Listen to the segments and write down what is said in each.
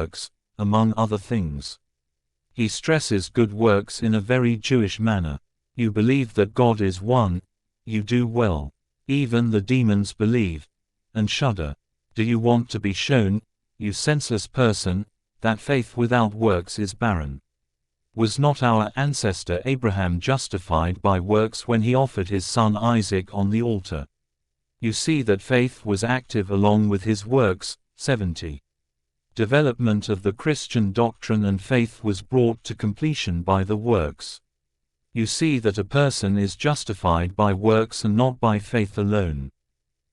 works, among other things. He stresses good works in a very Jewish manner. You believe that God is one, you do well. Even the demons believe, and shudder. Do you want to be shown, you senseless person, that faith without works is barren? Was not our ancestor Abraham justified by works when he offered his son Isaac on the altar? You see that faith was active along with his works. 70. Development of the Christian doctrine and faith was brought to completion by the works. You see that a person is justified by works and not by faith alone.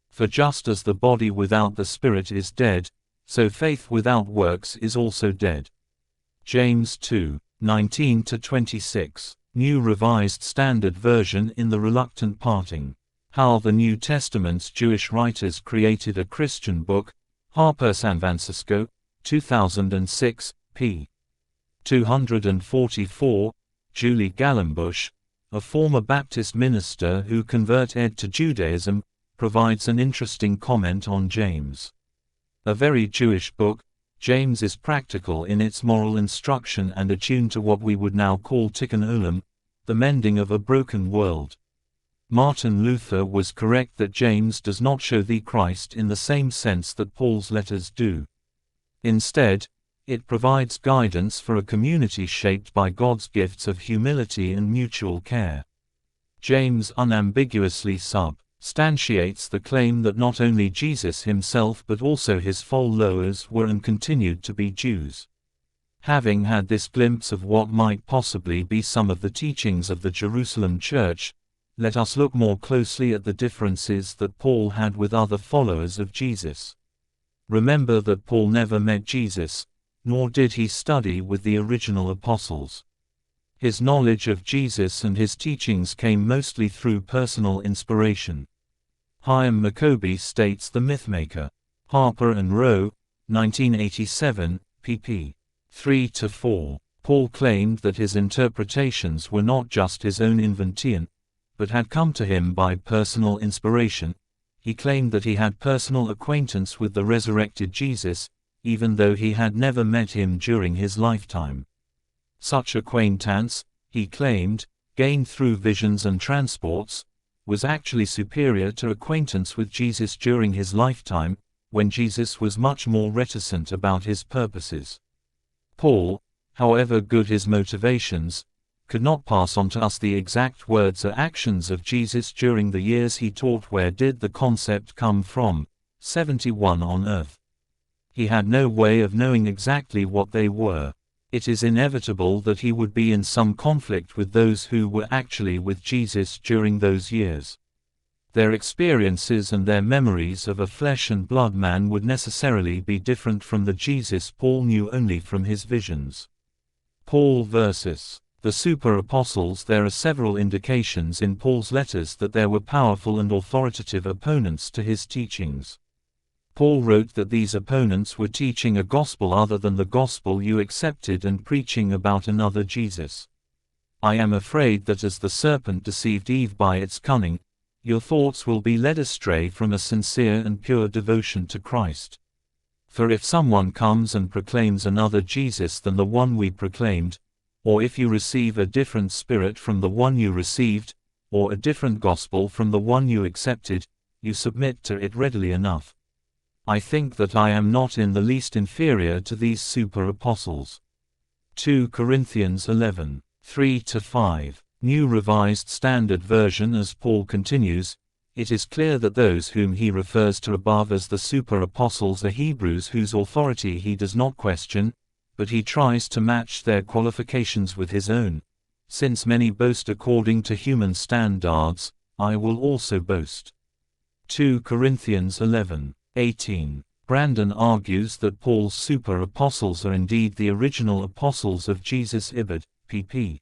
For just as the body without the spirit is dead, so faith without works is also dead. James 2:19-26, New Revised Standard Version in the Reluctant Parting. How the New Testament's Jewish Writers Created a Christian Book, Harper San Francisco, 2006, p. 244, Julie Gallenbush, a former Baptist minister who converted to Judaism, provides an interesting comment on James. A very Jewish book, James is practical in its moral instruction and attuned to what we would now call tikkun olam, the mending of a broken world. Martin Luther was correct that James does not show thee Christ in the same sense that Paul's letters do. Instead, it provides guidance for a community shaped by God's gifts of humility and mutual care. James unambiguously substantiates the claim that not only Jesus himself but also his followers were and continued to be Jews. Having had this glimpse of what might possibly be some of the teachings of the Jerusalem church, let us look more closely at the differences that Paul had with other followers of Jesus. Remember that Paul never met Jesus, nor did he study with the original apostles. His knowledge of Jesus and his teachings came mostly through personal inspiration. Chaim Maccoby states the Mythmaker. Harper and Row, 1987, pp. 3-4. Paul claimed that his interpretations were not just his own invention, but had come to him by personal inspiration. He claimed that he had personal acquaintance with the resurrected Jesus, even though he had never met him during his lifetime. Such acquaintance, he claimed, gained through visions and transports, was actually superior to acquaintance with Jesus during his lifetime, when Jesus was much more reticent about his purposes. Paul, however good his motivations, could not pass on to us the exact words or actions of Jesus during the years he taught. Where did the concept come from? 71 on earth. He had no way of knowing exactly what they were. It is inevitable that he would be in some conflict with those who were actually with Jesus during those years. Their experiences and their memories of a flesh and blood man would necessarily be different from the Jesus Paul knew only from his visions. Paul versus the super-apostles. There are several indications in Paul's letters that there were powerful and authoritative opponents to his teachings. Paul wrote that these opponents were teaching a gospel other than the gospel you accepted and preaching about another Jesus. I am afraid that as the serpent deceived Eve by its cunning, your thoughts will be led astray from a sincere and pure devotion to Christ. For if someone comes and proclaims another Jesus than the one we proclaimed, or if you receive a different spirit from the one you received, or a different gospel from the one you accepted, you submit to it readily enough. I think that I am not in the least inferior to these super-apostles. 2 Corinthians 11, 3-5, New Revised Standard Version. As Paul continues, it is clear that those whom he refers to above as the super-apostles are Hebrews whose authority he does not question, but he tries to match their qualifications with his own. Since many boast according to human standards, I will also boast. 2 Corinthians 11:18. Brandon argues that Paul's super-apostles are indeed the original apostles of Jesus. Ibid, pp.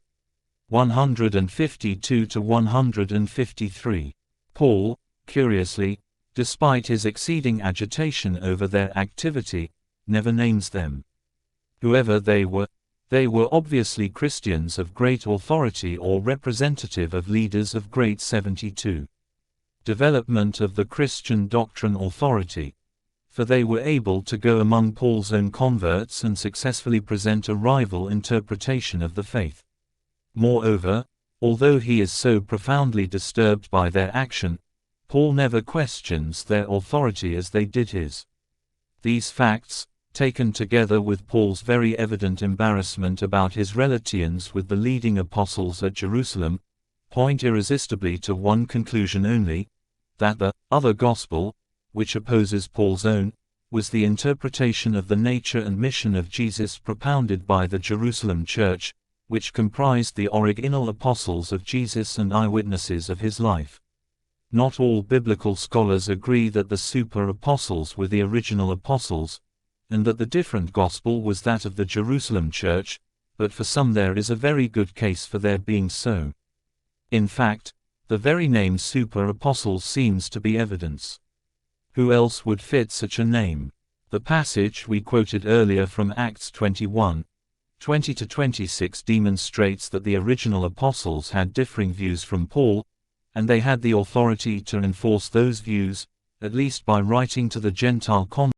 152-153. Paul, curiously, despite his exceeding agitation over their activity, never names them. Whoever they were obviously Christians of great authority or representative of leaders of great 72. Development of the Christian doctrine. Authority. for they were able to go among Paul's own converts and successfully present a rival interpretation of the faith. Moreover, although he is so profoundly disturbed by their action, Paul never questions their authority as they did his. These facts, taken together with Paul's very evident embarrassment about his relations with the leading apostles at Jerusalem, point irresistibly to one conclusion only, that the other gospel, which opposes Paul's own, was the interpretation of the nature and mission of Jesus propounded by the Jerusalem church, which comprised the original apostles of Jesus and eyewitnesses of his life. Not all biblical scholars agree that the super-apostles were the original apostles, and that the different gospel was that of the Jerusalem church, but for some there is a very good case for their being so. In fact, the very name super-apostles seems to be evidence. Who else would fit such a name? The passage we quoted earlier from Acts 21:20-26 demonstrates that the original apostles had differing views from Paul, and they had the authority to enforce those views, at least by writing to the Gentile converts